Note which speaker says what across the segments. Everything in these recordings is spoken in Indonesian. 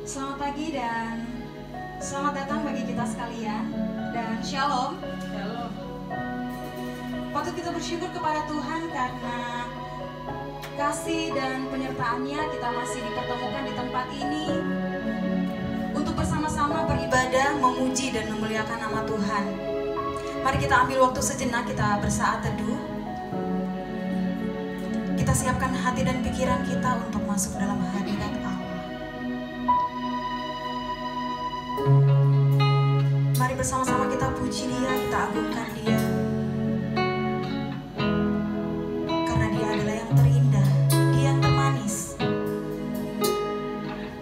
Speaker 1: Selamat pagi dan selamat datang bagi kita sekalian. Dan shalom.
Speaker 2: Shalom.
Speaker 1: Patut kita bersyukur kepada Tuhan karena kasih dan penyertaan-Nya kita masih dipertemukan di tempat ini untuk bersama-sama beribadah, memuji dan memuliakan nama Tuhan. Mari kita ambil waktu sejenak, kita bersaat teduh. Kita siapkan hati dan pikiran kita untuk masuk dalam hadirat Allah. Mari bersama-sama kita puji Dia, kita agungkan Dia. Karena Dia adalah yang terindah, Dia yang termanis.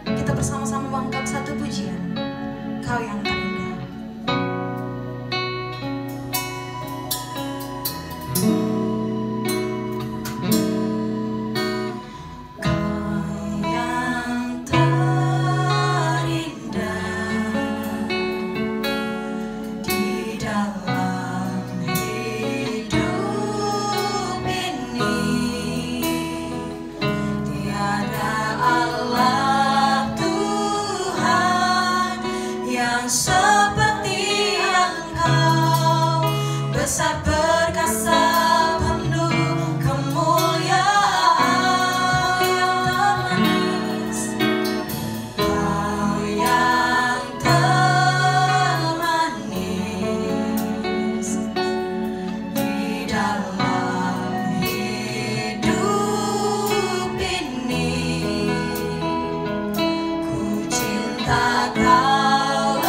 Speaker 1: Kita bersama-sama mengangkat satu pujian, Kau yang terindah. Seperti Engkau, besar perkasa penuh kemuliaan, Kau yang termanis di dalam hidup ini. Ku cinta Kau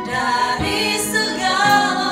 Speaker 1: dari segala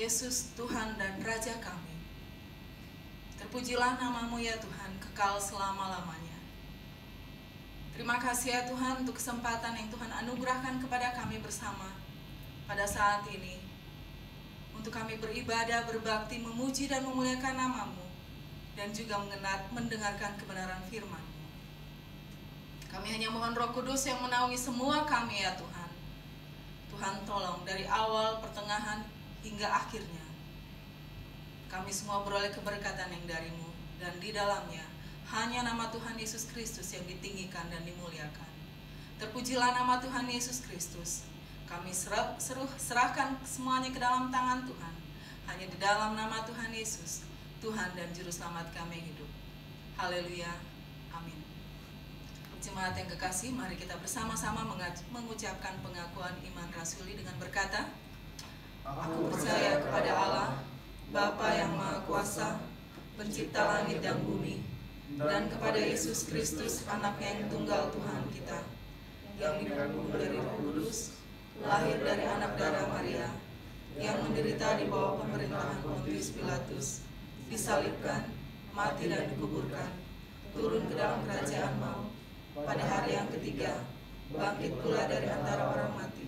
Speaker 2: Yesus, Tuhan dan Raja kami. Terpujilah nama-Mu ya Tuhan, kekal selama-lamanya. Terima kasih ya Tuhan untuk kesempatan yang Tuhan anugerahkan kepada kami bersama pada saat ini. Untuk kami beribadah, berbakti, memuji dan memuliakan nama-Mu, dan juga mendengarkan kebenaran firman-Mu. Kami hanya mohon Roh Kudus yang menaungi semua kami ya Tuhan. Tuhan tolong dari awal, pertengahan, hingga akhirnya. Kami semua beroleh keberkatan yang dari-Mu, dan di dalamnya hanya nama Tuhan Yesus Kristus yang ditinggikan dan dimuliakan. Terpujilah nama Tuhan Yesus Kristus. Kami serahkan semuanya ke dalam tangan Tuhan. Hanya di dalam nama Tuhan Yesus, Tuhan dan Juru Selamat kami hidup. Haleluya. Amin. Jemaat yang kekasih, mari kita bersama-sama mengucapkan pengakuan iman rasuli dengan berkata, Aku percaya kepada Allah, Bapa yang Maha Kuasa, pencipta langit dan bumi, dan kepada Yesus Kristus, Anak yang tunggal Tuhan kita, yang dikandung dari Roh Kudus, lahir dari anak darah Maria, yang menderita di bawah pemerintahan Pontius Pilatus, disalibkan, mati dan dikuburkan, turun ke dalam kerajaan maut, pada hari yang ketiga, bangkit pula dari antara orang mati,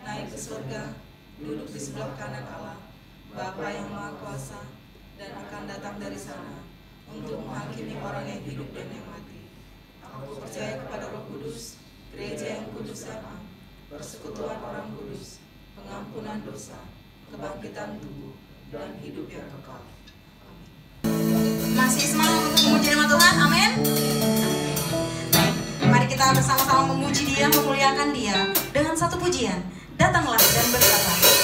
Speaker 2: naik ke surga, duduk di sebelah kanan Allah, Bapa yang Maha Kuasa, dan akan datang dari sana untuk menghakimi orang yang hidup dan yang mati. Aku percaya kepada Roh Kudus, gereja yang kudus sama, persekutuan orang kudus, pengampunan dosa, kebangkitan tubuh, dan hidup yang kekal. Amin.
Speaker 1: Masih semangat untuk memuji nama Tuhan, amin. Mari kita bersama-sama memuji Dia, memuliakan Dia dengan satu pujian. Datanglah dan berkata.
Speaker 2: Amin.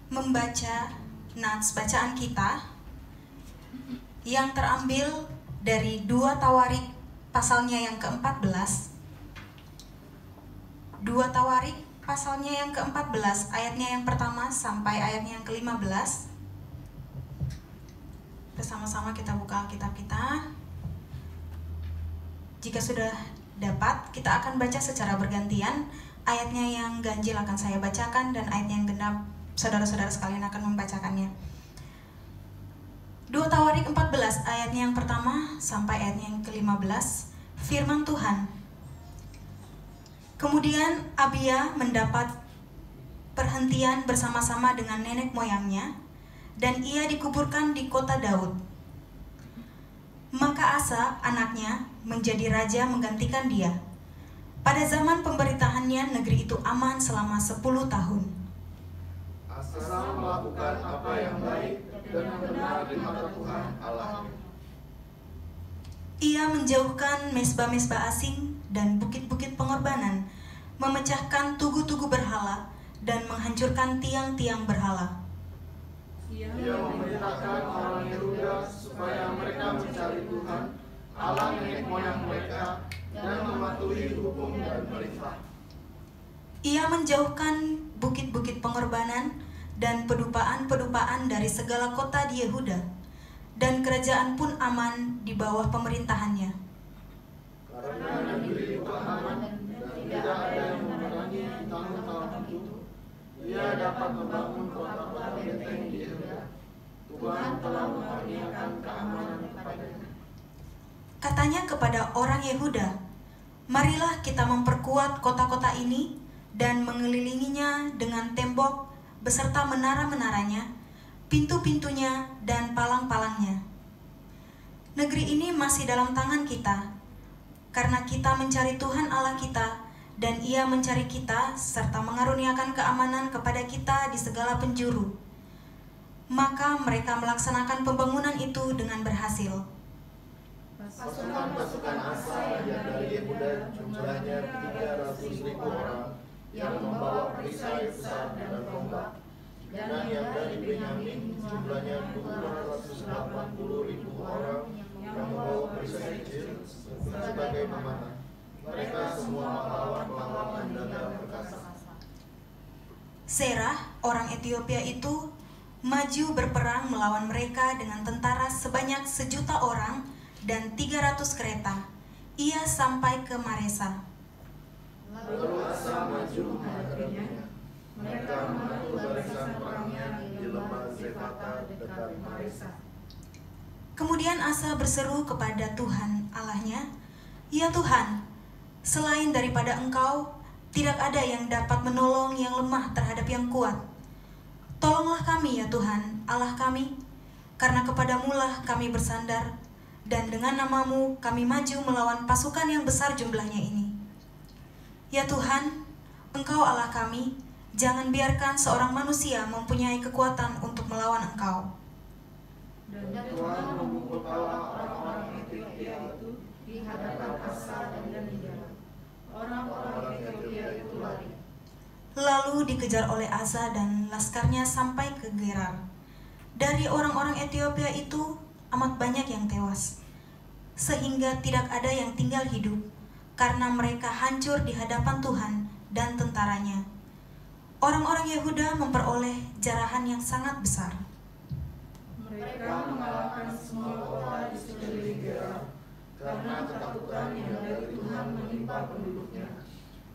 Speaker 1: membaca nats bacaan kita yang terambil dari 2 Tawarik pasalnya yang ke-14. 2 Tawarik pasalnya yang ke-14, ayatnya yang pertama sampai ayatnya yang ke-15. Bersama-sama kita buka Alkitab kita. Jika sudah dapat, kita akan baca secara bergantian. Ayatnya yang ganjil akan saya bacakan dan ayatnya yang genap saudara-saudara sekalian akan membacakannya. 2 Tawarik 14 ayatnya yang pertama sampai ayatnya yang ke-15. Firman Tuhan. Kemudian Abia mendapat perhentian bersama-sama dengan nenek moyangnya, dan ia dikuburkan di kota Daud. Maka Asa, anaknya, menjadi raja menggantikan dia. Pada zaman pemerintahannya, negeri itu aman selama 10 tahun.
Speaker 3: Asa melakukan apa yang baik dan yang benar di mata Tuhan Allah.
Speaker 1: Ia menjauhkan mesbah-mesbah asing dan bukit-bukit pengorbanan, memecahkan tugu-tugu berhala, dan menghancurkan tiang-tiang berhala.
Speaker 3: Ia memerintahkan orang Yehuda supaya mereka mencari Tuhan, Allah nenek moyang mereka, dan mematuhi hukum dan perintah.
Speaker 1: Ia menjauhkan bukit-bukit pengorbanan dan pedupaan-pedupaan dari segala kota di Yehuda, dan kerajaan pun aman di bawah pemerintahannya.
Speaker 3: Karena negeri itu aman dan tidak ada yang memerangi di tahun-tahun itu, ia dapat membangun kota-kota benteng di Yehuda. Tuhan telah mengaruniakan keamanan kepadanya.
Speaker 1: Katanya kepada orang Yehuda, marilah kita memperkuat kota-kota ini dan mengelilinginya dengan tembok beserta menara-menaranya, pintu-pintunya, dan palang-palangnya. Negeri ini masih dalam tangan kita, karena kita mencari Tuhan Allah kita, dan Ia mencari kita, serta mengaruniakan keamanan kepada kita di segala penjuru. Maka mereka melaksanakan pembangunan itu dengan berhasil.
Speaker 3: Pasukan-pasukan Asa yang dari Yehuda jumlahnya 300.000 orang, yang membawa perisai besar dan tombak, dan yang dari Benyamin jumlahnya 280.000 orang, yang membawa perisai kecil, sebagai pemanah. Mereka semua melawan dan perkasa.
Speaker 1: Serah, orang Ethiopia itu, maju berperang melawan mereka dengan tentara sebanyak 1.000.000 orang dan 300 kereta. Ia sampai ke Maresa.
Speaker 3: Lalu Asa maju menghadapinya. Mereka mengatur barisan perangnya di lembah Zefata dekat Maresa.
Speaker 1: Kemudian Asa berseru kepada Tuhan Allahnya, "Ya Tuhan, selain daripada Engkau, tidak ada yang dapat menolong yang lemah terhadap yang kuat. Tolonglah kami ya Tuhan, Allah kami, karena kepadamu-lah kami bersandar, dan dengan nama-Mu kami maju melawan pasukan yang besar jumlahnya ini. Ya Tuhan, Engkau Allah kami, jangan biarkan seorang manusia mempunyai kekuatan untuk melawan Engkau."
Speaker 3: Dan Tuhan memukul kepala orang-orang Ethiopia itu di hadapan Asa dan dia. Orang-orang Ethiopia itu lari.
Speaker 1: Lalu dikejar oleh Asa dan laskarnya sampai ke Gerar. Dari orang-orang Ethiopia itu amat banyak yang tewas, sehingga tidak ada yang tinggal hidup, karena mereka hancur di hadapan Tuhan dan tentaranya. Orang-orang Yehuda memperoleh jarahan yang sangat besar.
Speaker 3: Mereka mengalahkan semua kota di sekeliling Gerar, karena ketakutan yang dari Tuhan menimpa penduduknya.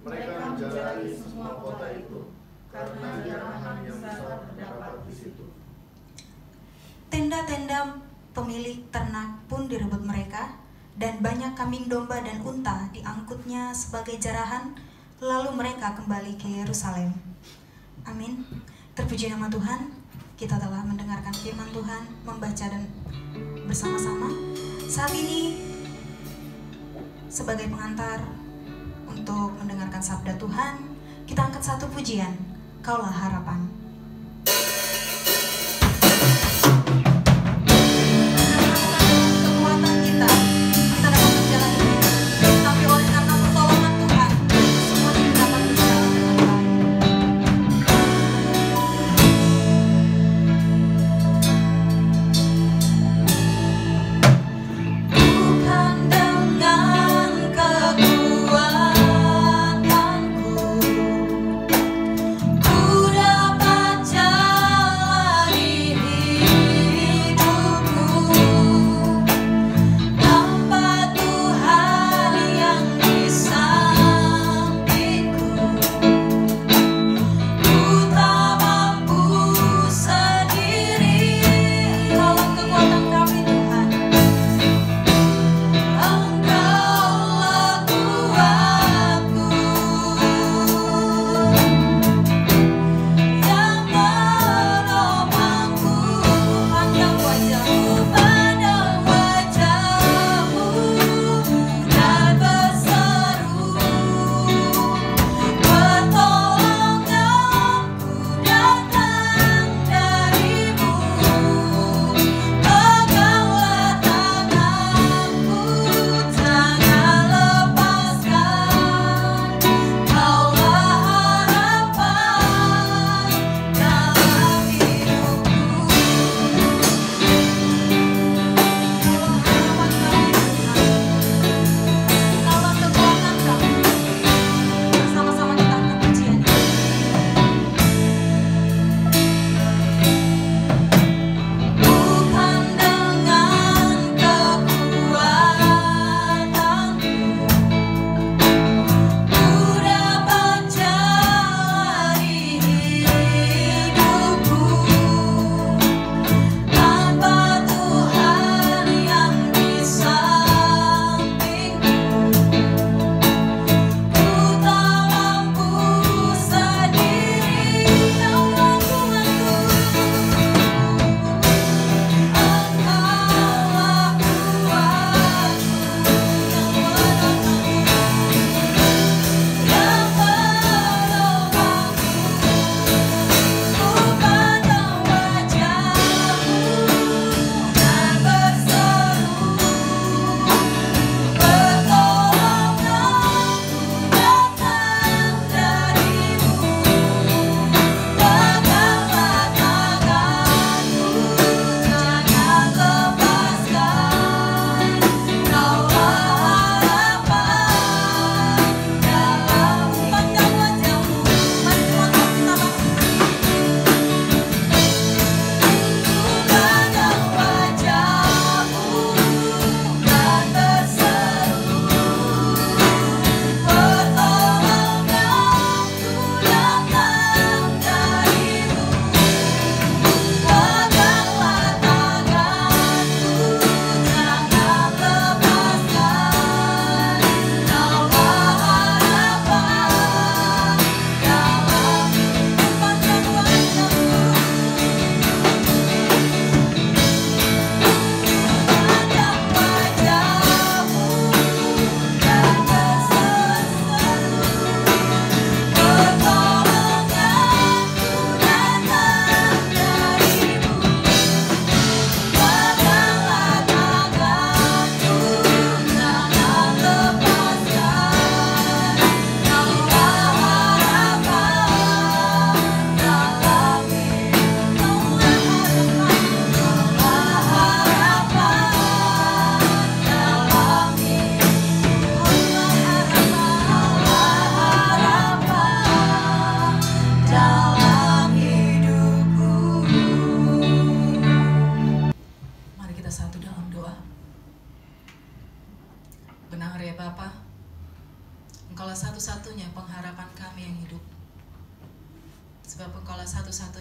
Speaker 3: Mereka menjalani semua kota itu, karena jarahan yang besar terdapat di situ.
Speaker 1: Tenda-tenda pemilik ternak pun direbut mereka, dan banyak kambing domba dan unta diangkutnya sebagai jarahan, lalu mereka kembali ke Yerusalem. Amin. Terpuji nama Tuhan. Kita telah mendengarkan firman Tuhan, membaca dan bersama-sama. Saat ini sebagai pengantar untuk mendengarkan sabda Tuhan, kita angkat satu pujian, Kaulah Harapan. Kekuatan kita dapat menjalani hidup, tapi oleh karena pertolongan Tuhan, semuanya dapat berjalan dengan baik.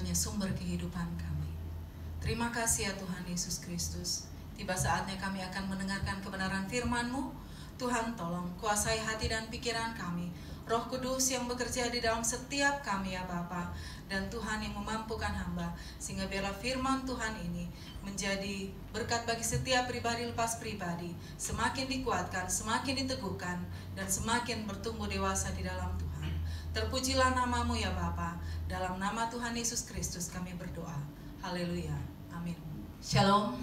Speaker 2: satu-satunya sumber kehidupan kami. Terima kasih ya Tuhan Yesus Kristus. Tiba saatnya kami akan mendengarkan kebenaran firman-Mu. Tuhan, tolong kuasai hati dan pikiran kami. Roh Kudus yang bekerja di dalam setiap kami ya Bapa. Dan Tuhan yang memampukan hamba, sehingga biarlah firman Tuhan ini menjadi berkat bagi setiap pribadi lepas pribadi, semakin dikuatkan, semakin diteguhkan, dan semakin bertumbuh dewasa di dalam Tuhan. Terpujilah nama-Mu ya Bapa. Dalam nama Tuhan Yesus Kristus kami berdoa. Haleluya. Amin. Shalom.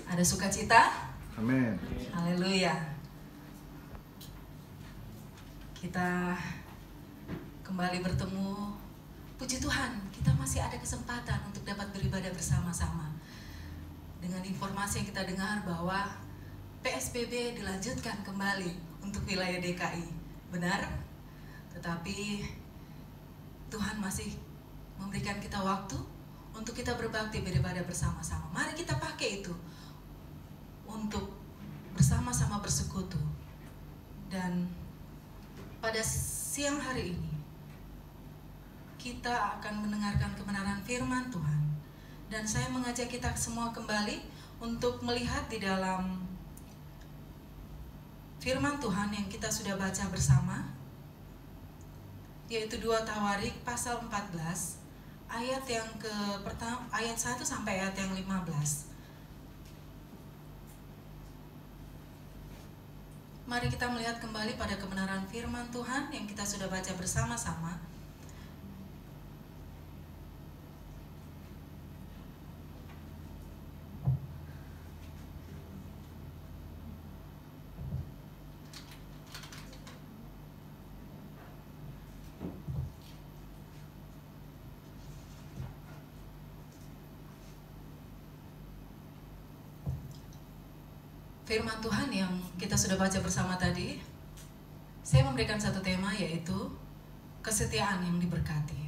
Speaker 2: Ada sukacita?
Speaker 3: Amin.
Speaker 2: Haleluya. Kita kembali bertemu. Puji Tuhan, kita masih ada kesempatan untuk dapat beribadah bersama-sama. Dengan informasi yang kita dengar bahwa PSBB dilanjutkan kembali untuk wilayah DKI. Benar? Tetapi Tuhan masih memberikan kita waktu untuk kita berbakti beribadah bersama-sama. Mari kita pakai itu untuk bersama-sama bersekutu. Dan pada siang hari ini kita akan mendengarkan kebenaran firman Tuhan. Dan saya mengajak kita semua kembali untuk melihat di dalam firman Tuhan yang kita sudah baca bersama, yaitu 2 Tawarik pasal 14 ayat yang pertama, ayat 1 sampai ayat yang 15. Mari kita melihat kembali pada kebenaran firman Tuhan yang kita sudah baca bersama-sama. Firman Tuhan yang kita sudah baca bersama tadi, saya memberikan satu tema, yaitu kesetiaan yang diberkati.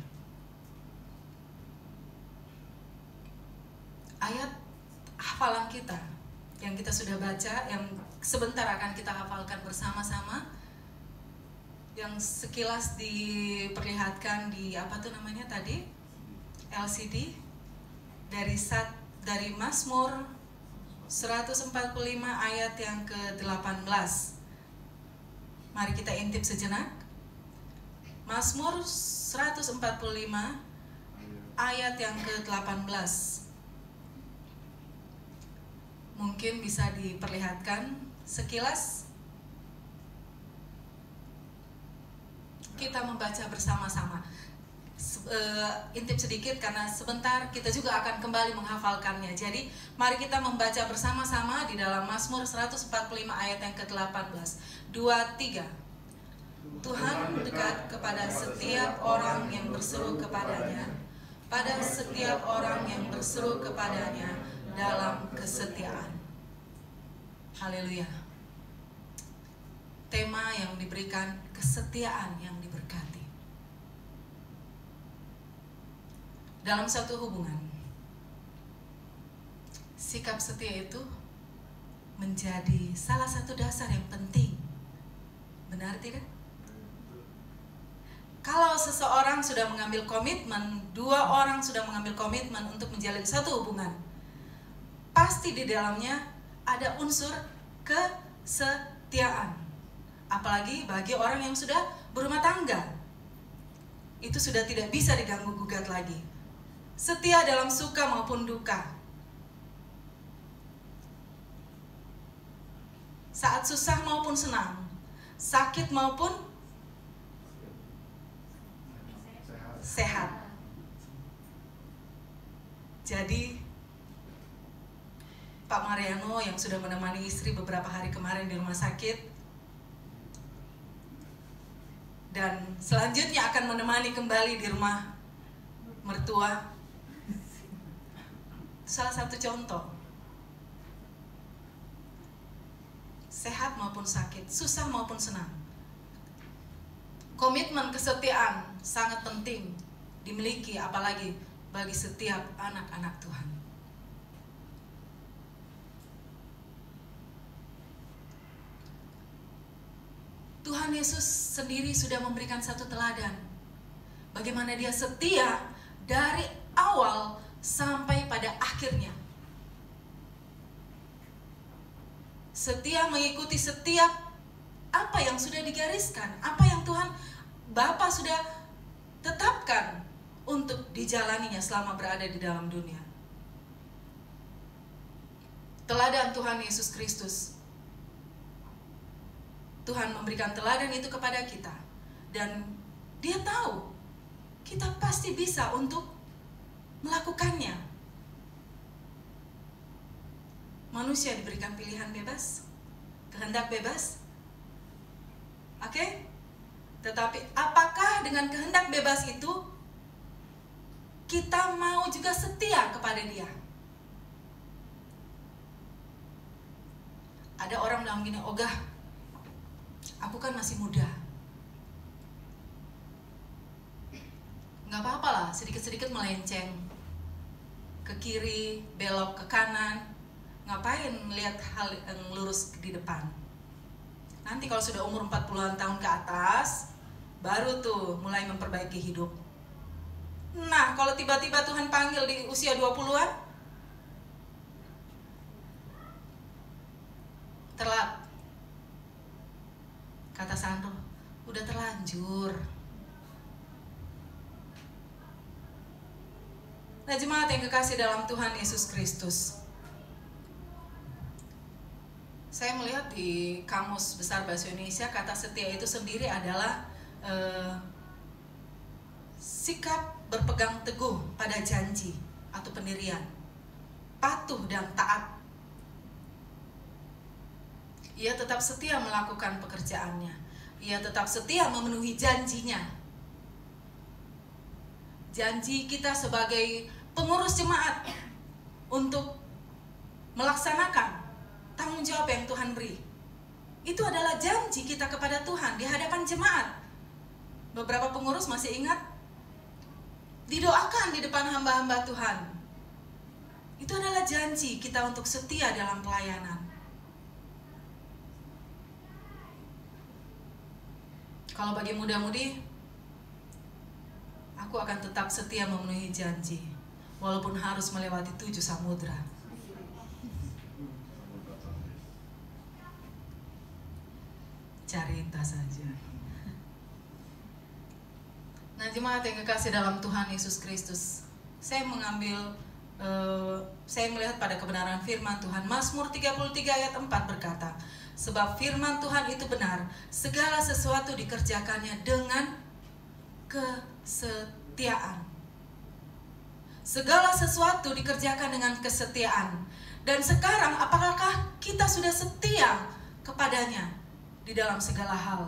Speaker 2: Ayat hafalan kita yang kita sudah baca, yang sebentar akan kita hafalkan bersama-sama, yang sekilas diperlihatkan di LCD dari Mazmur 145 ayat yang ke-18. Mari kita intip sejenak. Mazmur 145 ayat yang ke-18. Mungkin bisa diperlihatkan sekilas. Kita membaca bersama-sama. Intip sedikit karena sebentar kita juga akan kembali menghafalkannya. Jadi mari kita membaca bersama-sama di dalam Mazmur 145 ayat yang ke-18. 2, 3. Tuhan dekat kepada setiap orang yang berseru kepadanya, pada setiap orang yang berseru kepadanya dalam kesetiaan. Haleluya. Tema yang diberikan, kesetiaan yang diberkati. Dalam satu hubungan, sikap setia itu menjadi salah satu dasar yang penting. Benar tidak? Kalau seseorang sudah mengambil komitmen, 2 orang sudah mengambil komitmen untuk menjalin satu hubungan, pasti di dalamnya ada unsur kesetiaan. Apalagi bagi orang yang sudah berumah tangga, itu sudah tidak bisa diganggu gugat lagi. Setia dalam suka maupun duka. Saat susah maupun senang, sakit maupun sehat. Jadi Pak Mariano yang sudah menemani istri beberapa hari kemarin di rumah sakit, dan selanjutnya akan menemani kembali di rumah mertua, salah satu contoh. Sehat maupun sakit, susah maupun senang, komitmen kesetiaan sangat penting dimiliki, apalagi bagi setiap anak-anak Tuhan. Tuhan Yesus sendiri sudah memberikan satu teladan bagaimana dia setia dari awal sampai pada akhirnya. Setia mengikuti setiap apa yang sudah digariskan, apa yang Tuhan Bapa sudah tetapkan untuk dijalaninya selama berada di dalam dunia. Teladan Tuhan Yesus Kristus. Tuhan memberikan teladan itu kepada kita. Dan Dia tahu kita pasti bisa untuk melakukannya. Manusia diberikan pilihan bebas, kehendak bebas. Oke? Tetapi apakah dengan kehendak bebas itu kita mau juga setia kepada Dia? Ada orang bilang gini, "Ogah, aku kan masih muda. Nggak apa-apa lah, sedikit-sedikit melenceng ke kiri, belok ke kanan. Ngapain melihat hal yang lurus di depan? Nanti kalau sudah umur 40-an tahun ke atas, baru tuh mulai memperbaiki hidup." Nah, kalau tiba-tiba Tuhan panggil di usia 20-an, telat. Kata Sandro, udah terlanjur. Nah, jemaat yang kekasih dalam Tuhan Yesus Kristus, saya melihat di Kamus Besar Bahasa Indonesia, kata setia itu sendiri adalah sikap berpegang teguh pada janji atau pendirian, patuh dan taat. Ia tetap setia melakukan pekerjaannya. Ia tetap setia memenuhi janjinya. Janji kita sebagai pengurus jemaat untuk melaksanakan tanggung jawab yang Tuhan beri. Itu adalah janji kita kepada Tuhan di hadapan jemaat. Beberapa pengurus masih ingat? Didoakan di depan hamba-hamba Tuhan. Itu adalah janji kita untuk setia dalam pelayanan. Kalau bagi muda-mudi, aku akan tetap setia memenuhi janji, walaupun harus melewati 7 samudra. Cari tas saja. Nah, jemaat yang kekasih dalam Tuhan Yesus Kristus, saya melihat pada kebenaran firman Tuhan. Mazmur 33 ayat 4 berkata, "Sebab firman Tuhan itu benar, segala sesuatu dikerjakannya dengan kesetiaan." Segala sesuatu dikerjakan dengan kesetiaan. Dan sekarang apakah kita sudah setia kepadanya di dalam segala hal?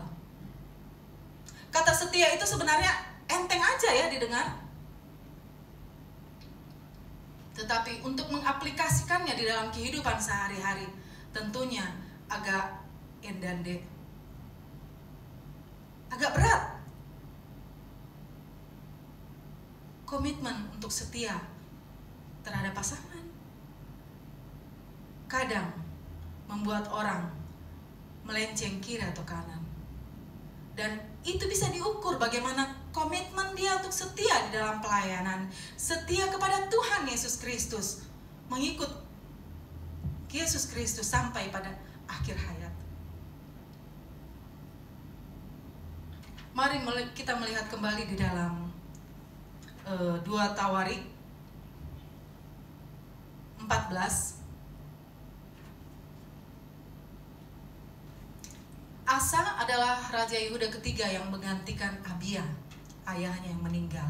Speaker 2: Kata setia itu sebenarnya enteng aja ya didengar. Tetapi untuk mengaplikasikannya di dalam kehidupan sehari-hari, tentunya agak endande, agak berat. Komitmen untuk setia terhadap pasangan kadang membuat orang melenceng kiri atau kanan. Dan itu bisa diukur bagaimana komitmen dia untuk setia di dalam pelayanan, setia kepada Tuhan Yesus Kristus, mengikut Yesus Kristus sampai pada akhir hayat. Mari kita melihat kembali di dalam 2 Tawarik 14. Asa adalah Raja Yehuda ketiga yang menggantikan Abia, ayahnya yang meninggal.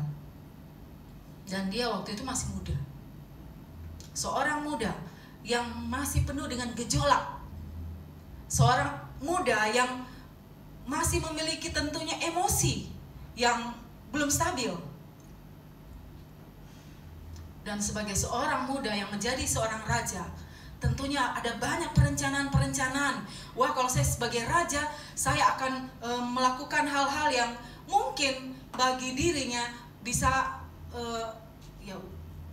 Speaker 2: Dan dia waktu itu masih muda. Seorang muda yang masih penuh dengan gejolak. Seorang muda yang masih memiliki tentunya emosi yang belum stabil. Dan sebagai seorang muda yang menjadi seorang raja, tentunya ada banyak perencanaan-perencanaan. Wah, kalau saya sebagai raja, saya akan melakukan hal-hal yang mungkin bagi dirinya bisa, ya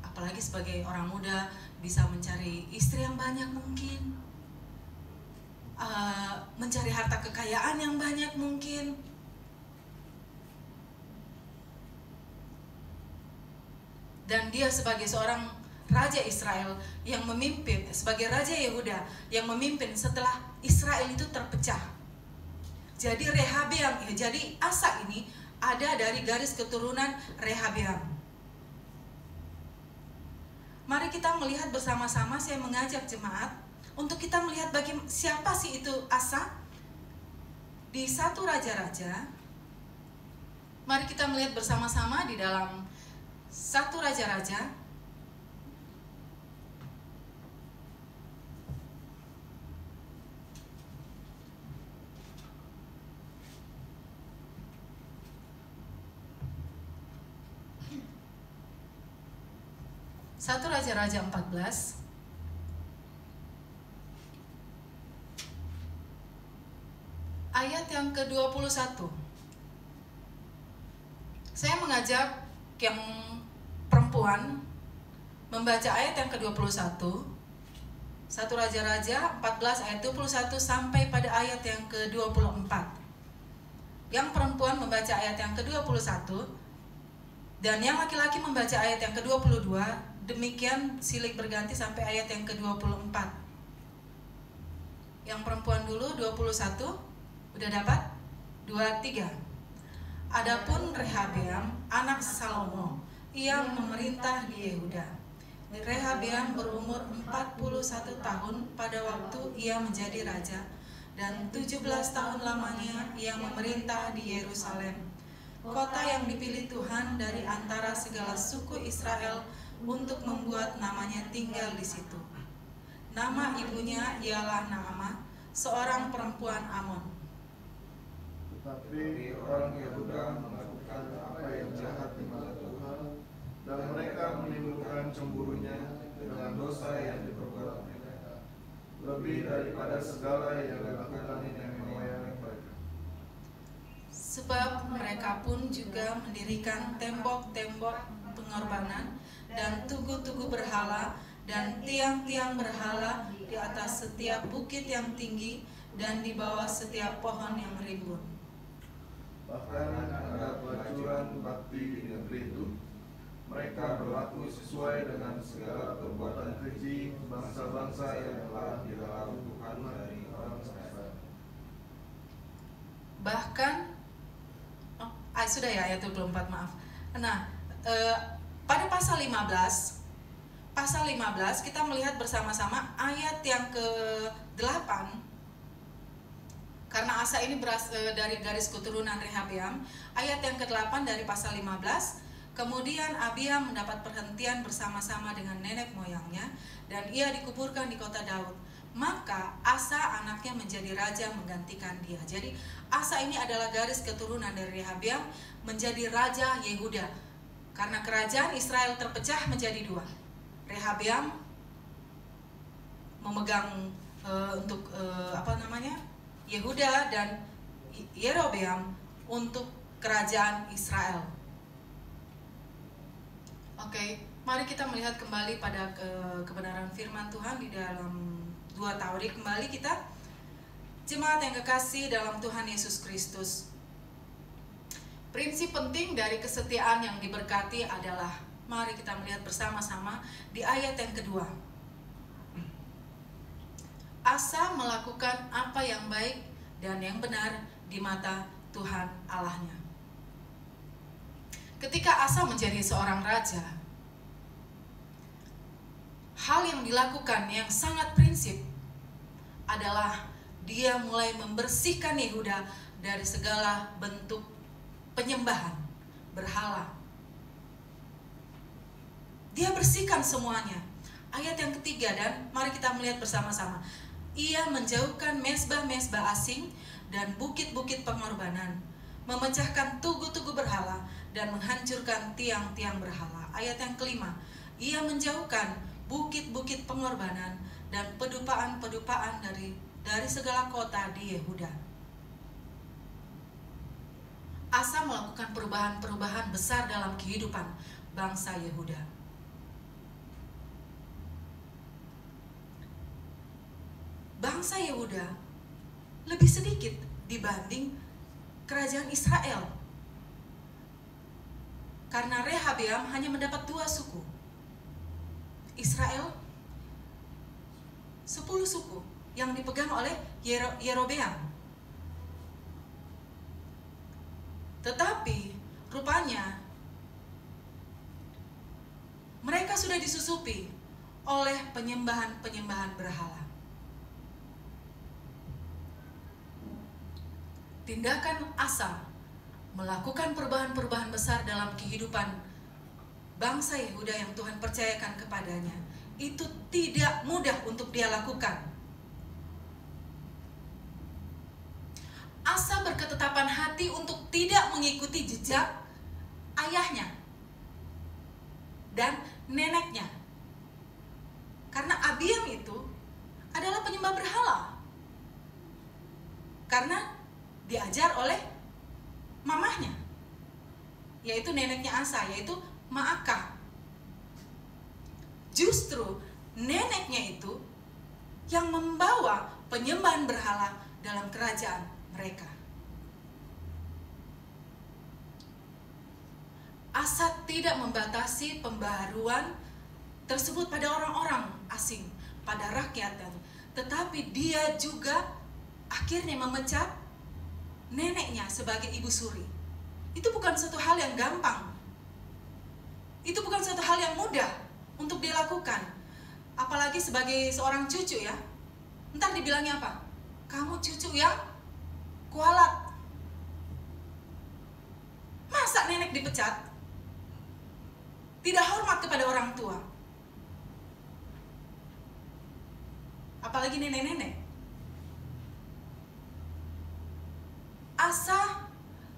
Speaker 2: apalagi sebagai orang muda, bisa mencari istri yang banyak mungkin, mencari harta kekayaan yang banyak mungkin. Dan dia sebagai seorang Raja Israel yang memimpin, sebagai Raja Yehuda yang memimpin setelah Israel itu terpecah. Jadi Rehabeam, jadi Asa ini ada dari garis keturunan Rehabeam. Mari kita melihat bersama-sama, saya mengajak jemaat untuk kita melihat siapa sih itu Asa. Di 1 Raja-Raja, mari kita melihat bersama-sama di dalam 1 Raja-Raja Raja-Raja 14 ayat yang ke-21. Saya mengajak yang perempuan membaca ayat yang ke-21, 1 Raja-Raja 14 ayat 21 sampai pada ayat yang ke-24. Yang perempuan membaca ayat yang ke-21 dan yang laki-laki membaca ayat yang ke-22. Demikian silih berganti sampai ayat yang ke-24. Yang perempuan dulu 21. Udah dapat? 23. Adapun Rehabeam anak Salomo, ia memerintah di Yehuda. Rehabeam berumur 41 tahun pada waktu ia menjadi raja, dan 17 tahun lamanya ia memerintah di Yerusalem, kota yang dipilih Tuhan dari antara segala suku Israel untuk membuat namanya tinggal di situ. Nama ibunya ialah Naamah, seorang perempuan Amon.
Speaker 3: Tetapi orang Yehuda melakukan apa yang jahat di mata Tuhan, dan mereka menimbulkan cemburunya dengan dosa yang diperbuat mereka, lebih daripada segala yang dilakukan nenek moyang mereka.
Speaker 2: Sebab mereka pun juga mendirikan tembok-tembok pengorbanan dan tugu-tugu berhala dan tiang-tiang berhala di atas setiap bukit yang tinggi dan di bawah setiap pohon yang rimbun.
Speaker 3: Bahkan ada pelacuran bakti di negeri itu. Mereka berlaku sesuai dengan segala perbuatan keji bangsa-bangsa yang telah dilarang Tuhan dari orang Israel.
Speaker 2: Bahkan sudah ya ayat 24, maaf. Nah, pada pasal 15 kita melihat bersama-sama ayat yang ke-8. Karena Asa ini dari garis keturunan Rehabeam, ayat yang ke-8 dari pasal 15. Kemudian Abia mendapat perhentian bersama-sama dengan nenek moyangnya, dan ia dikuburkan di kota Daud. Maka Asa anaknya menjadi raja menggantikan dia. Jadi Asa ini adalah garis keturunan dari Rehabeam menjadi raja Yehuda. Karena kerajaan Israel terpecah menjadi dua. Rehabeam memegang Yehuda, dan Yerobeam untuk kerajaan Israel. Oke, mari kita melihat kembali pada kebenaran firman Tuhan di dalam 2 Taurat. Kembali kita, jemaat yang kekasih dalam Tuhan Yesus Kristus. Prinsip penting dari kesetiaan yang diberkati adalah, mari kita melihat bersama-sama di ayat yang kedua. Asa melakukan apa yang baik dan yang benar di mata Tuhan Allahnya. Ketika Asa menjadi seorang raja, hal yang dilakukan yang sangat prinsip adalah dia mulai membersihkan Yehuda dari segala bentuk penyembahan berhala. Dia bersihkan semuanya. Ayat yang ketiga, dan mari kita melihat bersama-sama. Ia menjauhkan mezbah-mezbah asing dan bukit-bukit pengorbanan, memecahkan tugu-tugu berhala dan menghancurkan tiang-tiang berhala. Ayat yang kelima, ia menjauhkan bukit-bukit pengorbanan dan pedupaan-pedupaan dari segala kota di Yehuda. Asa melakukan perubahan-perubahan besar dalam kehidupan bangsa Yehuda. Bangsa Yehuda lebih sedikit dibanding kerajaan Israel. Karena Rehabeam hanya mendapat 2 suku. Israel 10 suku yang dipegang oleh Yerobeam. Tetapi rupanya mereka sudah disusupi oleh penyembahan-penyembahan berhala. Tindakan Asa melakukan perubahan-perubahan besar dalam kehidupan bangsa Yehuda yang Tuhan percayakan kepadanya. Itu tidak mudah untuk dia lakukan. Asa berketetapan hati untuk tidak mengikuti jejak ayahnya dan neneknya. Karena Abiam itu adalah penyembah berhala. Karena diajar oleh mamahnya, yaitu neneknya Asa, yaitu Maakah. Justru neneknya itu yang membawa penyembahan berhala dalam kerajaan mereka. Asa tidak membatasi pembaharuan tersebut pada orang-orang asing, pada rakyatnya, tetapi dia juga akhirnya memecat neneknya sebagai ibu suri. Itu bukan suatu hal yang gampang. Itu bukan suatu hal yang mudah untuk dilakukan. Apalagi sebagai seorang cucu ya. Entar dibilangnya apa? Kamu cucu yang kualat. Masa nenek dipecat? Tidak hormat kepada orang tua. Apalagi nenek-nenek. Asa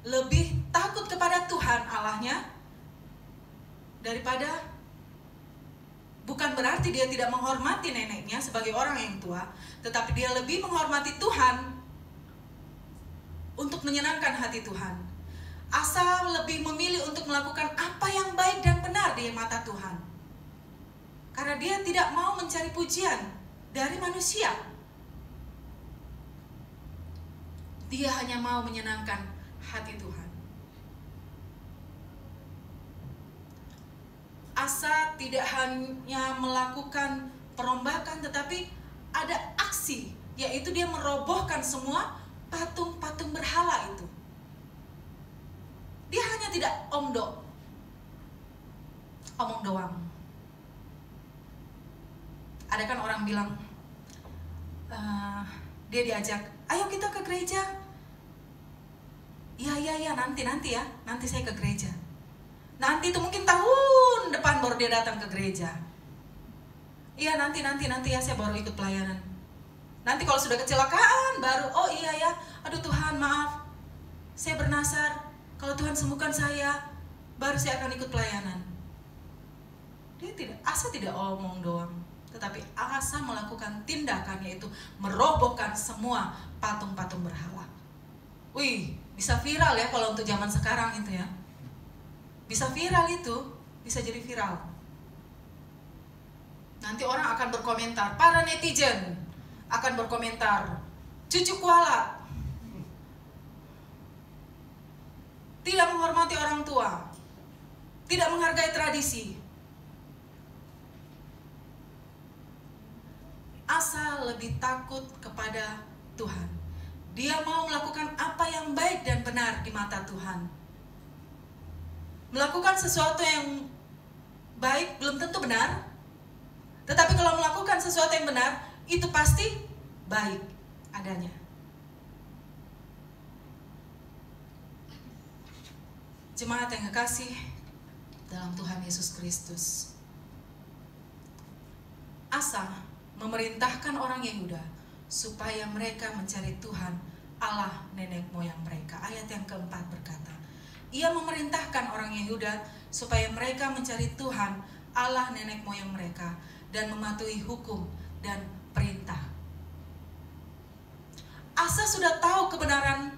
Speaker 2: lebih takut kepada Tuhan Allahnya daripada, bukan berarti dia tidak menghormati neneknya sebagai orang yang tua, tetapi dia lebih menghormati Tuhan untuk menyenangkan hati Tuhan. Asa lebih memilih untuk melakukan apa yang baik dan benar di mata Tuhan, karena dia tidak mau mencari pujian dari manusia. Dia hanya mau menyenangkan hati Tuhan. Asa tidak hanya melakukan perombakan, tetapi ada aksi, yaitu dia merobohkan semua patung-patung berhala itu. Dia hanya tidak omong doang. Ada kan orang bilang, dia diajak, ayo kita ke gereja. Iya, nanti ya, nanti saya ke gereja. Nanti itu mungkin tahun depan baru dia datang ke gereja. Iya, nanti ya, saya baru ikut pelayanan. Nanti kalau sudah kecelakaan baru, oh iya ya, aduh Tuhan maaf, saya bernasar, kalau Tuhan sembuhkan saya, baru saya akan ikut pelayanan. Asa tidak omong doang, tetapi Asa melakukan tindakan, yaitu merobohkan semua patung-patung berhala. Wih, bisa viral ya kalau untuk zaman sekarang itu ya. Bisa viral itu, bisa jadi viral. Nanti orang akan berkomentar, para netizen akan berkomentar, cucu kualat, tidak menghormati orang tua, tidak menghargai tradisi. Asa lebih takut kepada Tuhan. Dia mau melakukan apa yang baik dan benar di mata Tuhan. Melakukan sesuatu yang baik belum tentu benar, tetapi kalau melakukan sesuatu yang benar, itu pasti baik adanya. Jemaat yang kekasih dalam Tuhan Yesus Kristus, Asa memerintahkan orang Yehuda supaya mereka mencari Tuhan Allah nenek moyang mereka. Ayat yang keempat berkata, ia memerintahkan orang Yehuda supaya mereka mencari Tuhan Allah nenek moyang mereka dan mematuhi hukum dan perintah. Asa sudah tahu kebenaran.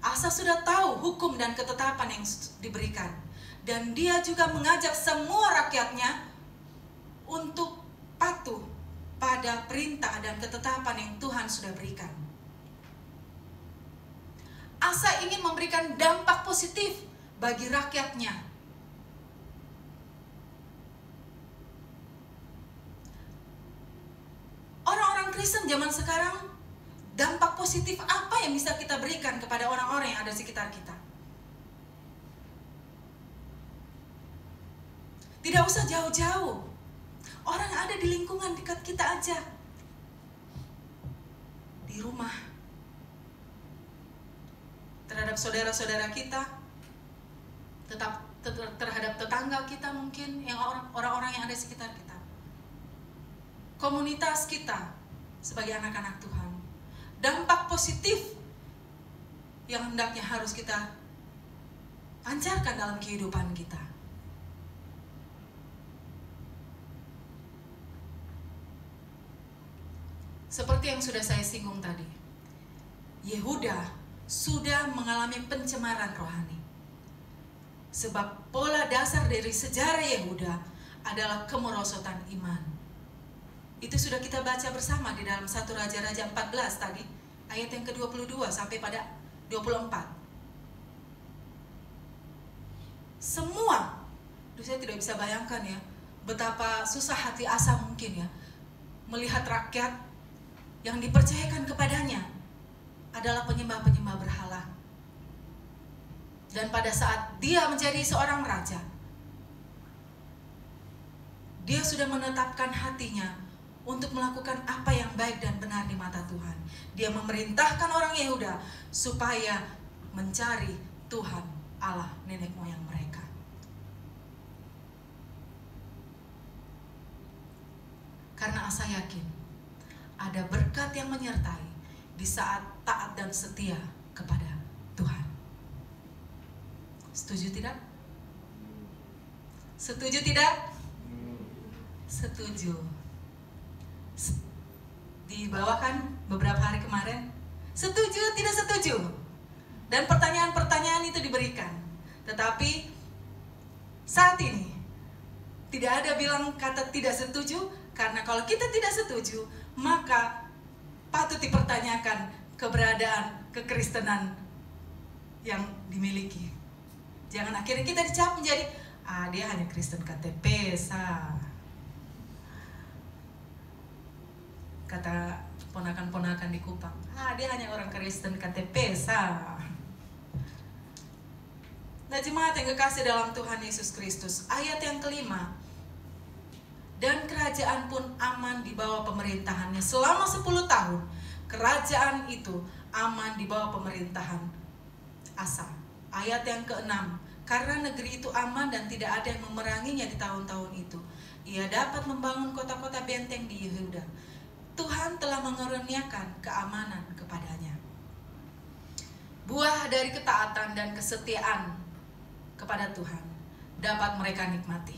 Speaker 2: Asa sudah tahu hukum dan ketetapan yang diberikan. Dan dia juga mengajak semua rakyatnya untuk patuh pada perintah dan ketetapan yang Tuhan sudah berikan. Asa ingin memberikan dampak positif bagi rakyatnya. Orang-orang Kristen zaman sekarang, dampak positif apa yang bisa kita berikan kepada orang-orang yang ada di sekitar kita? Tidak usah jauh-jauh. Orang yang ada di lingkungan dekat kita aja. Di rumah. Terhadap saudara-saudara kita. Terhadap tetangga kita mungkin, yang orang-orang yang ada di sekitar kita. Komunitas kita sebagai anak-anak Tuhan. Dampak positif yang hendaknya harus kita pancarkan dalam kehidupan kita. Seperti yang sudah saya singgung tadi, Yehuda sudah mengalami pencemaran rohani. Sebab pola dasar dari sejarah Yehuda adalah kemerosotan iman. Itu sudah kita baca bersama di dalam 1 Raja-Raja 14 tadi, ayat yang ke-22 sampai pada 24. Semua, saya tidak bisa bayangkan ya, betapa susah hati Asa mungkin ya, melihat rakyat yang dipercayakan kepadanya adalah penyembah-penyembah berhala. Dan pada saat dia menjadi seorang raja, dia sudah menetapkan hatinya untuk melakukan apa yang baik dan benar di mata Tuhan. Dia memerintahkan orang Yehuda supaya mencari Tuhan Allah nenek moyang mereka. Karena Asa yakin ada berkat yang menyertai di saat taat dan setia kepada Tuhan. Setuju tidak? Setuju tidak? Setuju. Dibawakan beberapa hari kemarin, setuju tidak setuju? Dan pertanyaan-pertanyaan itu diberikan. Tetapi saat ini tidak ada bilang kata tidak setuju, karena kalau kita tidak setuju, maka patut dipertanyakan keberadaan kekristenan yang dimiliki. Jangan akhirnya kita dicap menjadi, dia hanya Kristen KTP, kata ponakan-ponakan di Kupang, dia hanya orang Kristen KTP, Nah, jemaat yang kekasih dalam Tuhan Yesus Kristus, ayat yang kelima, dan kerajaan pun aman di bawah pemerintahannya selama 10 tahun. Kerajaan itu aman di bawah pemerintahan Asa. Ayat yang ke-6, karena negeri itu aman dan tidak ada yang memeranginya di tahun-tahun itu, ia dapat membangun kota-kota benteng di Yehuda. Tuhan telah mengaruniakan keamanan kepadanya. Buah dari ketaatan dan kesetiaan kepada Tuhan dapat mereka nikmati.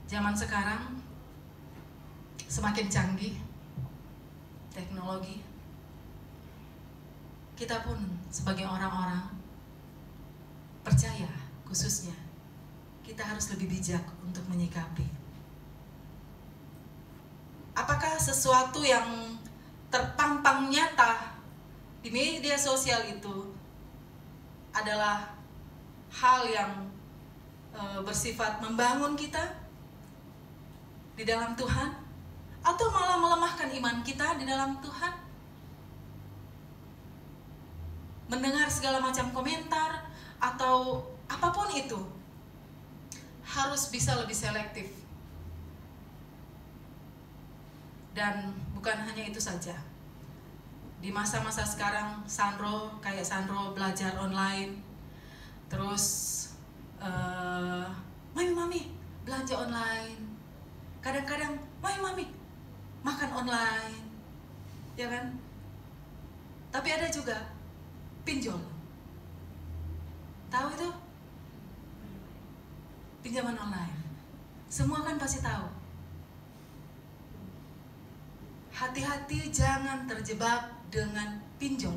Speaker 2: Zaman sekarang semakin canggih teknologi. Kita pun sebagai orang-orang percaya khususnya, kita harus lebih bijak untuk menyikapi. Apakah sesuatu yang terpampang nyata di media sosial itu adalah hal yang bersifat membangun kita di dalam Tuhan, atau malah melemahkan iman kita di dalam Tuhan? Mendengar segala macam komentar atau apapun itu, harus bisa lebih selektif. Dan bukan hanya itu saja. Di masa-masa sekarang, kayak Sandro belajar online, terus mami belanja online, kadang-kadang mami makan online, ya kan? Tapi ada juga pinjol. Tahu itu? Pinjaman online. Semua kan pasti tahu. Hati-hati jangan terjebak dengan pinjol.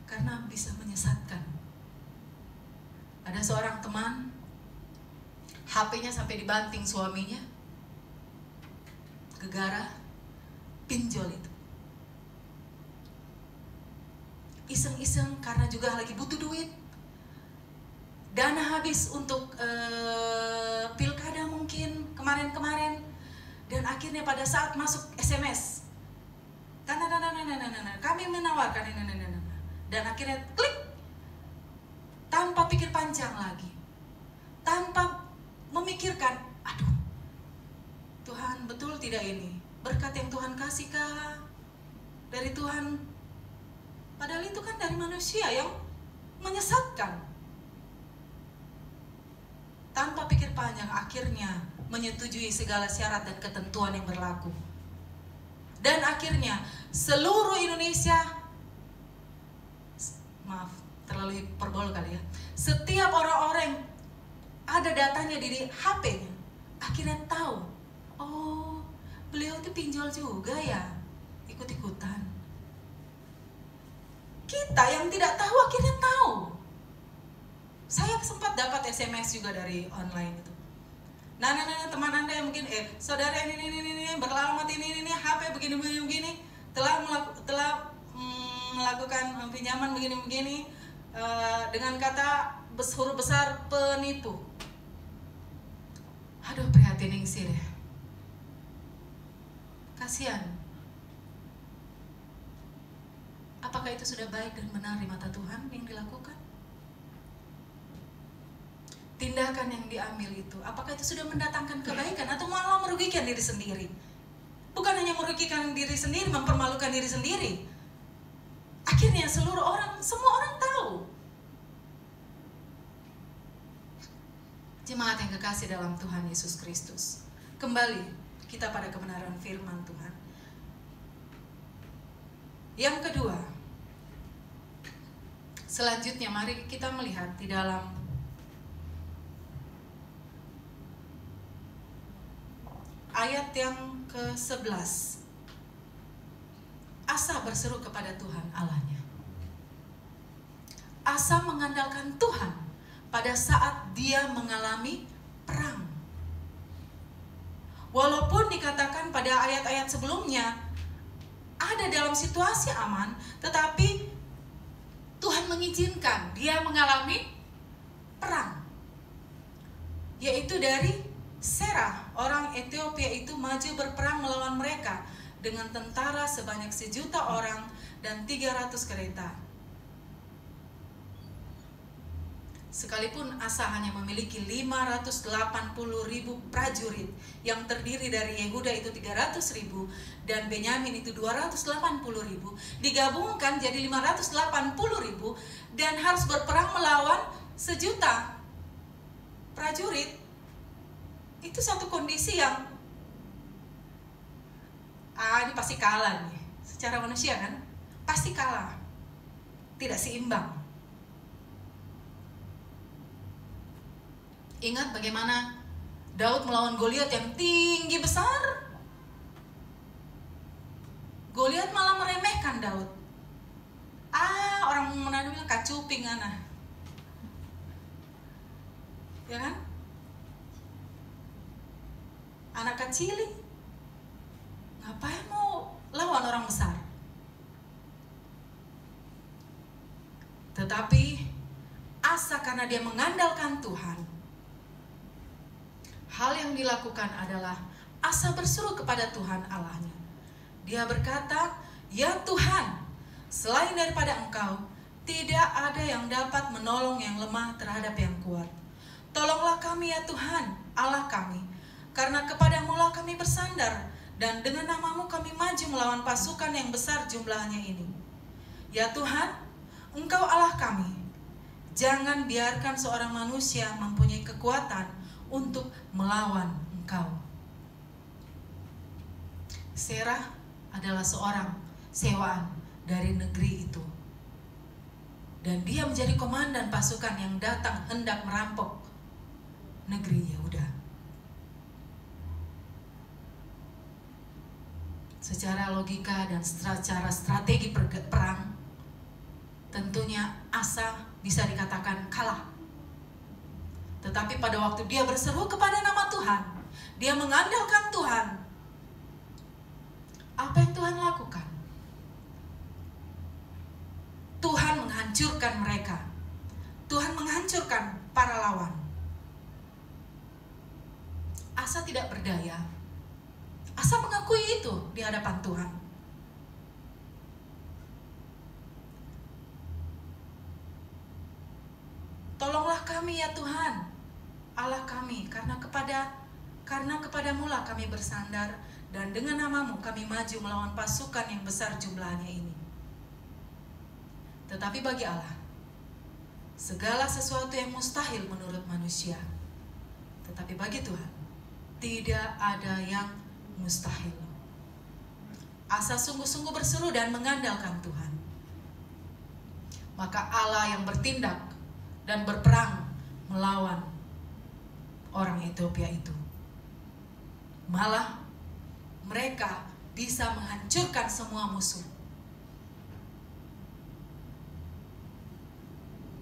Speaker 2: Karena bisa menyesatkan. Ada seorang teman, HP-nya sampai dibanting suaminya gegara pinjol itu. Iseng-iseng karena juga lagi butuh duit. Dana habis untuk pilkada mungkin kemarin-kemarin. Dan akhirnya pada saat masuk SMS, kami menawarkan dan akhirnya klik, tanpa pikir panjang lagi, tanpa memikirkan, aduh, Tuhan betul tidak ini berkat yang Tuhan kasihkah dari Tuhan? Padahal itu kan dari manusia yang menyesatkan. Tanpa pikir panjang akhirnya menyetujui segala syarat dan ketentuan yang berlaku. Dan akhirnya seluruh Indonesia, maaf terlalu hiperbol kali ya, setiap orang-orang ada datanya di HP-nya akhirnya tahu, oh beliau itu pinjol juga ya, ikut-ikutan. Kita yang tidak tahu akhirnya tahu. Saya sempat dapat SMS juga dari online itu. Nah, teman Anda yang mungkin saudara ini beralamat ini HP begini telah melakukan pinjaman begini dengan kata huruf besar penipu. Aduh, prihatin ningsih deh. Kasihan. Apakah itu sudah baik dan benar di mata Tuhan yang dilakukan? Tindakan yang diambil itu, apakah itu sudah mendatangkan kebaikan atau malah merugikan diri sendiri? Bukan hanya merugikan diri sendiri, mempermalukan diri sendiri. Akhirnya semua orang tahu. Jemaat yang kekasih dalam Tuhan Yesus Kristus, kembali kita pada kebenaran firman Tuhan. Yang kedua, selanjutnya mari kita melihat di dalam ayat yang ke-11. Asa berseru kepada Tuhan Allahnya. Asa mengandalkan Tuhan pada saat dia mengalami perang. Walaupun dikatakan pada ayat-ayat sebelumnya ada dalam situasi aman, tetapi Tuhan mengizinkan dia mengalami perang. Yaitu dari Serah, orang Ethiopia itu maju berperang melawan mereka dengan tentara sebanyak 1.000.000 orang dan 300 kereta. Sekalipun Asa hanya memiliki 580.000 prajurit yang terdiri dari Yehuda itu 300.000 dan Benyamin itu 280.000, digabungkan jadi 580.000 dan harus berperang melawan 1.000.000 prajurit. Itu satu kondisi yang ini pasti kalah nih. Secara manusia kan pasti kalah, tidak seimbang. Ingat bagaimana Daud melawan Goliat yang tinggi besar. Goliat malah meremehkan Daud. Orang Manado bilang kacuping ana, ya kan? Anak kecil, ngapain mau lawan orang besar? Tetapi Asa karena dia mengandalkan Tuhan, hal yang dilakukan adalah Asa berseru kepada Tuhan Allahnya. Dia berkata, ya Tuhan, selain daripada Engkau, tidak ada yang dapat menolong yang lemah terhadap yang kuat. Tolonglah kami ya Tuhan, Allah kami. Karena kepadamu-lah kami bersandar, dan dengan nama-Mu kami maju melawan pasukan yang besar jumlahnya ini. Ya Tuhan, Engkau Allah kami. Jangan biarkan seorang manusia mempunyai kekuatan untuk melawan Engkau. Serah adalah seorang sewaan dari negeri itu. Dan dia menjadi komandan pasukan yang datang hendak merampok negeri Yehuda. Secara logika dan secara strategi perang, tentunya Asa bisa dikatakan kalah. Tetapi pada waktu dia berseru kepada nama Tuhan, dia mengandalkan Tuhan, Apa yang Tuhan lakukan? Tuhan menghancurkan mereka. Tuhan menghancurkan para lawan. Asa tidak berdaya. Asa mengakui itu di hadapan Tuhan. Tolonglah kami ya Tuhan, Allah kami, karena kepadamu-Lah kami bersandar, dan dengan nama-Mu kami maju melawan pasukan yang besar jumlahnya ini. Tetapi bagi Allah, segala sesuatu yang mustahil menurut manusia, tetapi bagi Tuhan, tidak ada yang mustahil. Asa sungguh-sungguh berseru dan mengandalkan Tuhan. Maka Allah yang bertindak dan berperang melawan orang Ethiopia itu. Malah mereka bisa menghancurkan semua musuh.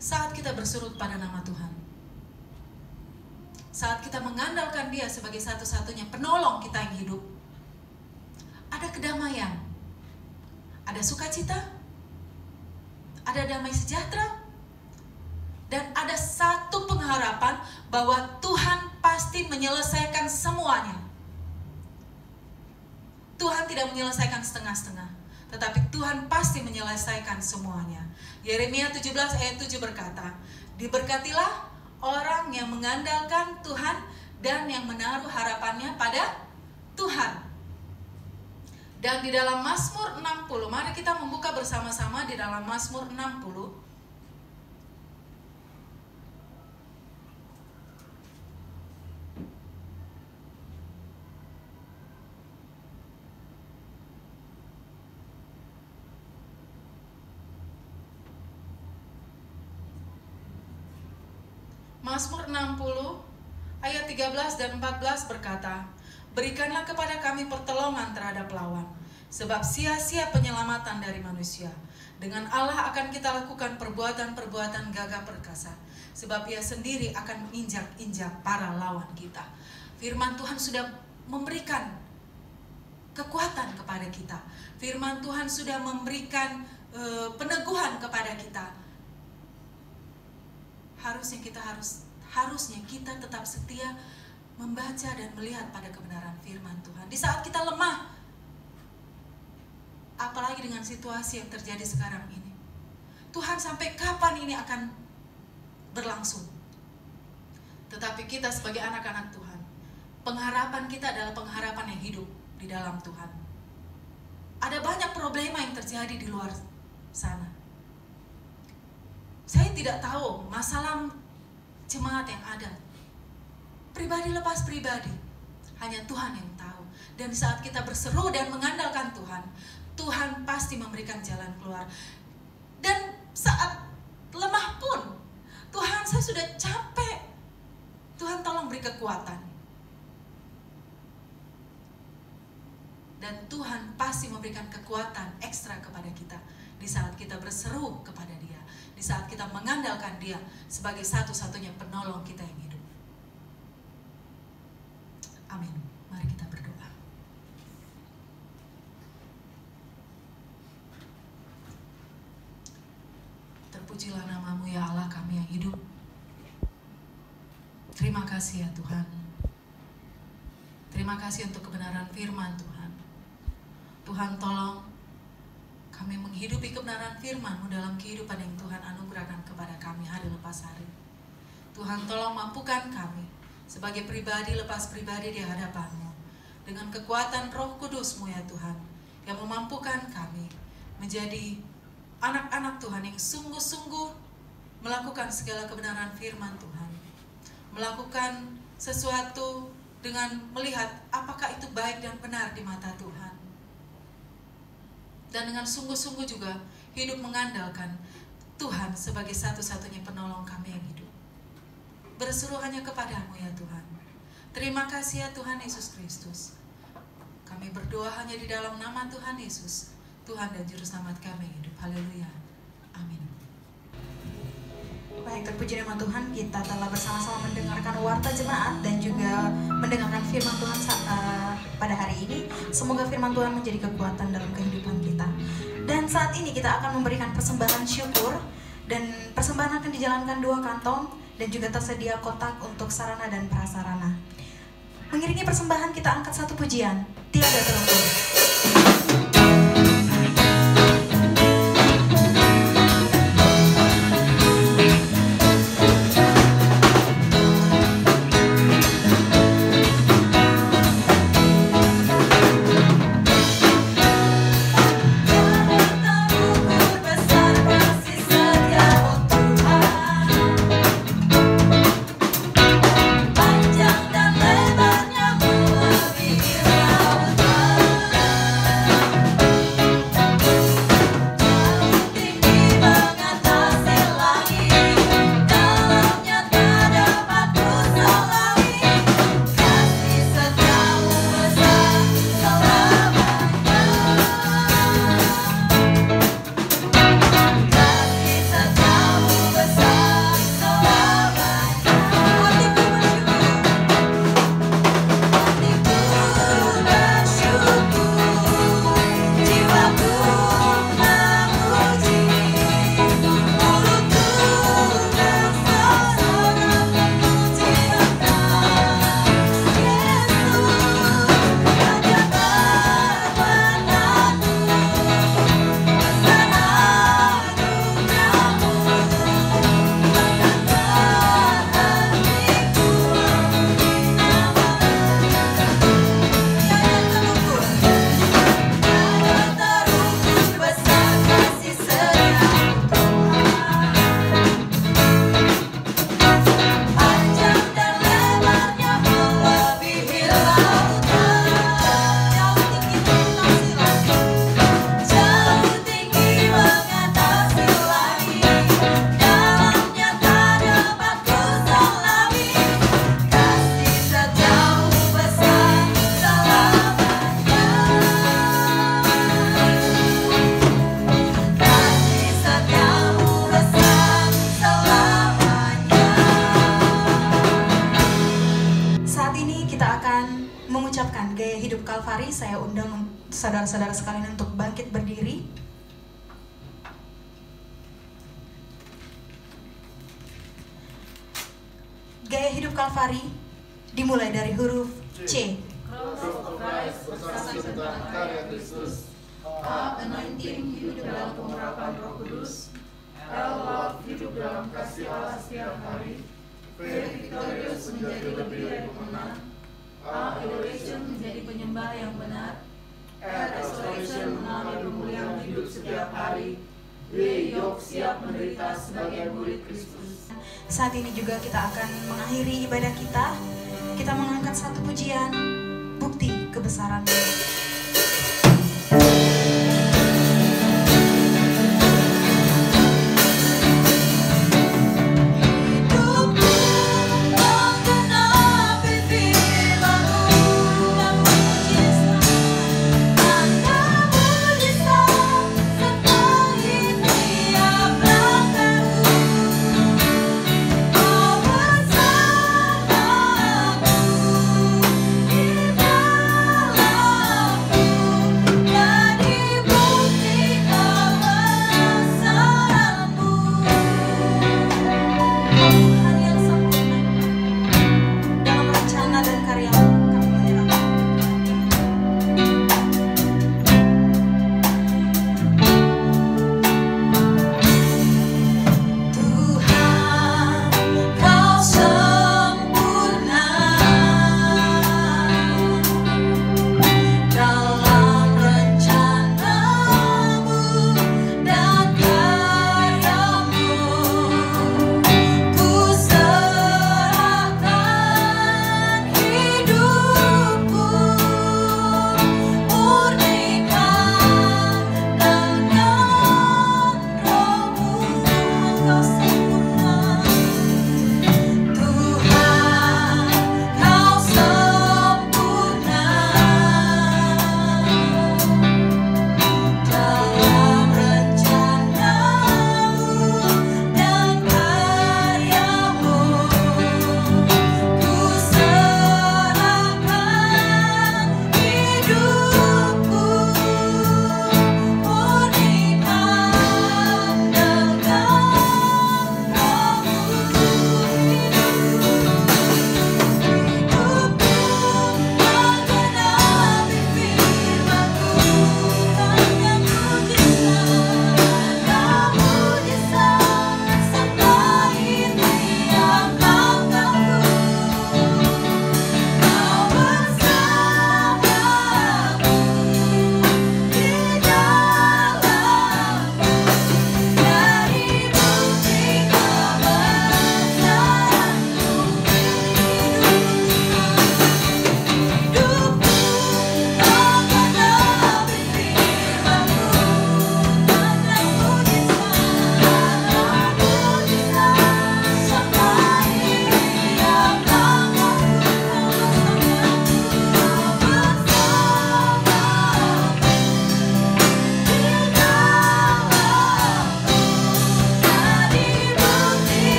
Speaker 2: Saat kita berseru pada nama Tuhan, saat kita mengandalkan Dia sebagai satu-satunya penolong kita yang hidup, ada kedamaian, ada sukacita, ada damai sejahtera, dan ada satu pengharapan bahwa Tuhan pasti menyelesaikan semuanya. Tuhan tidak menyelesaikan setengah-setengah, tetapi Tuhan pasti menyelesaikan semuanya. Yeremia 17 ayat 7 berkata, diberkatilah orang yang mengandalkan Tuhan dan yang menaruh harapannya pada Tuhan. Dan di dalam Mazmur 60, mari kita membuka bersama-sama di dalam Mazmur 60. Mazmur 60 ayat 13 dan 14 berkata, berikanlah kepada kami pertolongan terhadap lawan, sebab sia-sia penyelamatan dari manusia. Dengan Allah akan kita lakukan perbuatan-perbuatan gagah perkasa, sebab Ia sendiri akan menginjak-injak para lawan kita. Firman Tuhan sudah memberikan kekuatan kepada kita. Firman Tuhan sudah memberikan peneguhan kepada kita. Harusnya kita tetap setia membaca dan melihat pada kebenaran firman Tuhan. Di saat kita lemah, apalagi dengan situasi yang terjadi sekarang ini, Tuhan sampai kapan ini akan berlangsung? Tetapi kita sebagai anak-anak Tuhan, pengharapan kita adalah pengharapan yang hidup di dalam Tuhan. Ada banyak problema yang terjadi di luar sana. Saya tidak tahu masalah jemaat yang ada. Pribadi lepas pribadi. Hanya Tuhan yang tahu. Dan saat kita berseru dan mengandalkan Tuhan, Tuhan pasti memberikan jalan keluar. Dan saat lemah pun, Tuhan, saya sudah capek. Tuhan tolong beri kekuatan. Dan Tuhan pasti memberikan kekuatan ekstra kepada kita di saat kita berseru kepada Dia, di saat kita mengandalkan Dia sebagai satu-satunya penolong kita yang hidup. Amin. Mari kita berdoa. Terpujilah nama-Mu ya Allah kami yang hidup. Terima kasih ya Tuhan. Terima kasih untuk kebenaran firman Tuhan. Tuhan tolong kami menghidupi kebenaran firman-Mu dalam kehidupan yang Tuhan anugerahkan kepada kami hari lepas hari. Tuhan tolong mampukan kami sebagai pribadi lepas pribadi di hadapan-Mu dengan kekuatan Roh Kudus-Mu ya Tuhan, yang memampukan kami menjadi anak-anak Tuhan yang sungguh-sungguh melakukan segala kebenaran firman Tuhan, melakukan sesuatu dengan melihat apakah itu baik dan benar di mata Tuhan. Dan dengan sungguh-sungguh juga hidup mengandalkan Tuhan sebagai satu-satunya penolong kami yang hidup. Berseru hanya kepada-Mu ya Tuhan. Terima kasih ya Tuhan Yesus Kristus. Kami berdoa hanya di dalam nama Tuhan Yesus, Tuhan dan Juru Selamat kami yang hidup. Haleluya. Amin.
Speaker 1: Baik, terpuji nama Tuhan, kita telah bersama-sama mendengarkan warta jemaat dan juga mendengarkan firman Tuhan pada hari ini. Semoga firman Tuhan menjadi kekuatan dalam kehidupan kita. Dan saat ini kita akan memberikan persembahan syukur, dan persembahan akan dijalankan 2 kantong dan juga tersedia kotak untuk sarana dan prasarana. Mengiringi persembahan kita angkat satu pujian, Tiada Terukur. Gaya Hidup Kalvari. Saya undang saudara-saudara sekalian untuk bangkit berdiri. Gaya Hidup Kalvari dimulai dari huruf C.
Speaker 3: Cross of Christ bersaksi tentang karya Kristus. A. Anointing, hidup dalam pengurapan Roh Kudus. L. Love, hidup dalam kasih Allah setiap hari. V. Victorious, menjadi lebih dari pemenang. A. Adoration, menjadi penyembah yang benar. R. Restoration, mengalami pemulihan hidup setiap hari. D. Yoke, siap menderita sebagai murid Kristus.
Speaker 1: Saat ini juga kita akan mengakhiri ibadah kita. Kita mengangkat satu pujian, Bukti Kebesaran-Mu.
Speaker 4: Dalam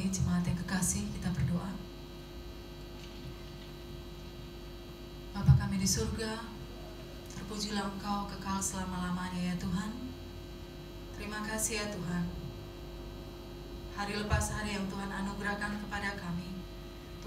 Speaker 2: kami jemaat yang kekasih, kita berdoa. Bapa kami di surga, terpujilah Engkau kekal selama-lamanya ya Tuhan. Terima kasih ya Tuhan, hari lepas hari yang Tuhan anugerahkan kepada kami.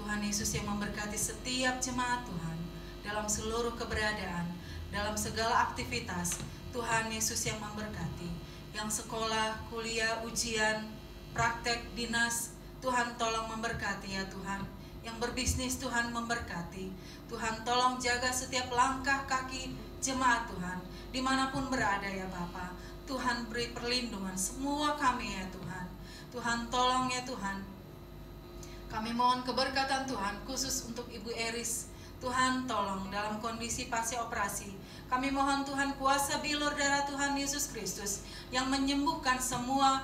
Speaker 2: Tuhan Yesus yang memberkati setiap jemaat Tuhan dalam seluruh keberadaan, dalam segala aktivitas. Tuhan Yesus yang memberkati, yang sekolah, kuliah, ujian, praktek, dinas, Tuhan tolong memberkati ya Tuhan. Yang berbisnis Tuhan memberkati. Tuhan tolong jaga setiap langkah kaki jemaat Tuhan, dimanapun berada ya Bapa. Tuhan beri perlindungan semua kami ya Tuhan. Tuhan tolong ya Tuhan. Kami mohon keberkatan Tuhan khusus untuk Ibu Eris. Tuhan tolong dalam kondisi pasca operasi. Kami mohon Tuhan kuasa bilur darah Tuhan Yesus Kristus yang menyembuhkan semua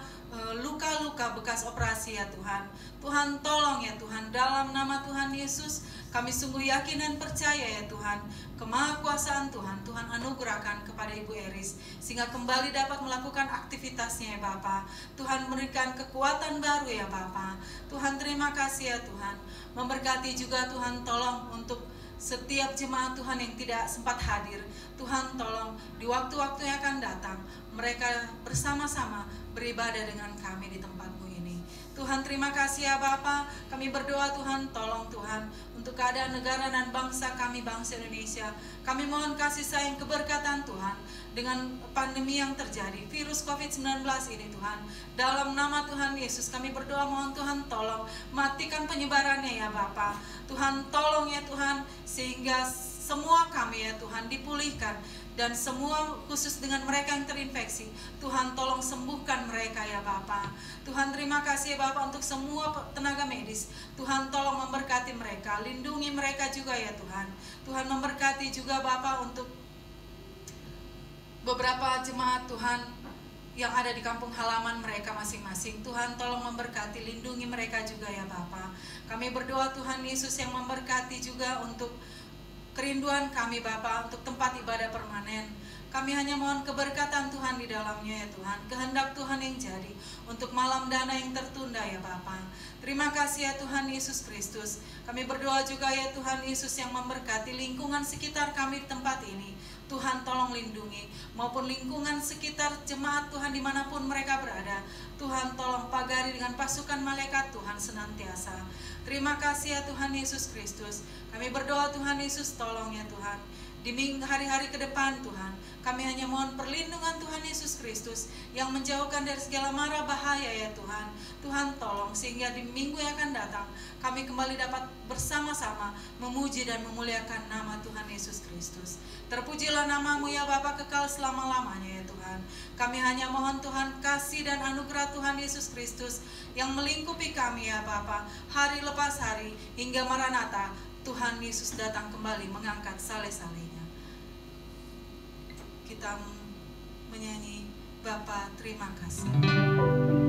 Speaker 2: luka-luka bekas operasi ya Tuhan. Tuhan tolong ya Tuhan, dalam nama Tuhan Yesus kami sungguh yakin dan percaya ya Tuhan, kemahakuasaan Tuhan, Tuhan anugerahkan kepada Ibu Eris sehingga kembali dapat melakukan aktivitasnya ya Bapa. Tuhan berikan kekuatan baru ya Bapa. Tuhan terima kasih ya Tuhan. Memberkati juga Tuhan, tolong untuk setiap jemaat Tuhan yang tidak sempat hadir. Tuhan tolong di waktu-waktu yang akan datang mereka bersama-sama beribadah dengan kami di tempat-Mu ini. Tuhan terima kasih ya Bapa. Kami berdoa Tuhan, tolong Tuhan untuk keadaan negara dan bangsa kami, bangsa Indonesia. Kami mohon kasih sayang keberkatan Tuhan dengan pandemi yang terjadi, virus COVID-19 ini Tuhan. Dalam nama Tuhan Yesus kami berdoa, mohon Tuhan tolong matikan penyebarannya ya Bapa. Tuhan tolong ya Tuhan, sehingga semua kami ya Tuhan dipulihkan. Dan semua khusus dengan mereka yang terinfeksi, Tuhan tolong sembuhkan mereka ya Bapa. Tuhan terima kasih ya Bapa untuk semua tenaga medis. Tuhan tolong memberkati mereka, lindungi mereka juga ya Tuhan. Tuhan memberkati juga Bapa untuk beberapa jemaat Tuhan yang ada di kampung halaman mereka masing-masing. Tuhan tolong memberkati, lindungi mereka juga ya Bapa. Kami berdoa Tuhan Yesus yang memberkati juga untuk kerinduan kami Bapa untuk tempat ibadah permanen. Kami hanya mohon keberkatan Tuhan di dalamnya ya Tuhan. Kehendak Tuhan yang jadi untuk malam dana yang tertunda ya Bapa. Terima kasih ya Tuhan Yesus Kristus. Kami berdoa juga ya Tuhan Yesus yang memberkati lingkungan sekitar kami di tempat ini. Tuhan tolong lindungi, maupun lingkungan sekitar jemaat Tuhan dimanapun mereka berada. Tuhan tolong pagari dengan pasukan malaikat Tuhan senantiasa. Terima kasih ya Tuhan Yesus Kristus. Kami berdoa Tuhan Yesus, tolong ya Tuhan. Di hari-hari ke depan Tuhan, kami hanya mohon perlindungan Tuhan Yesus Kristus yang menjauhkan dari segala mara bahaya ya Tuhan. Tuhan tolong sehingga di minggu yang akan datang kami kembali dapat bersama-sama memuji dan memuliakan nama Tuhan Yesus Kristus. Terpujilah nama-Mu ya Bapa kekal selama-lamanya ya Tuhan. Kami hanya mohon Tuhan kasih dan anugerah Tuhan Yesus Kristus yang melingkupi kami ya Bapa, hari lepas hari hingga Maranatha. Tuhan Yesus datang kembali mengangkat saleh-salehnya. Kita menyanyi Bapa terima kasih.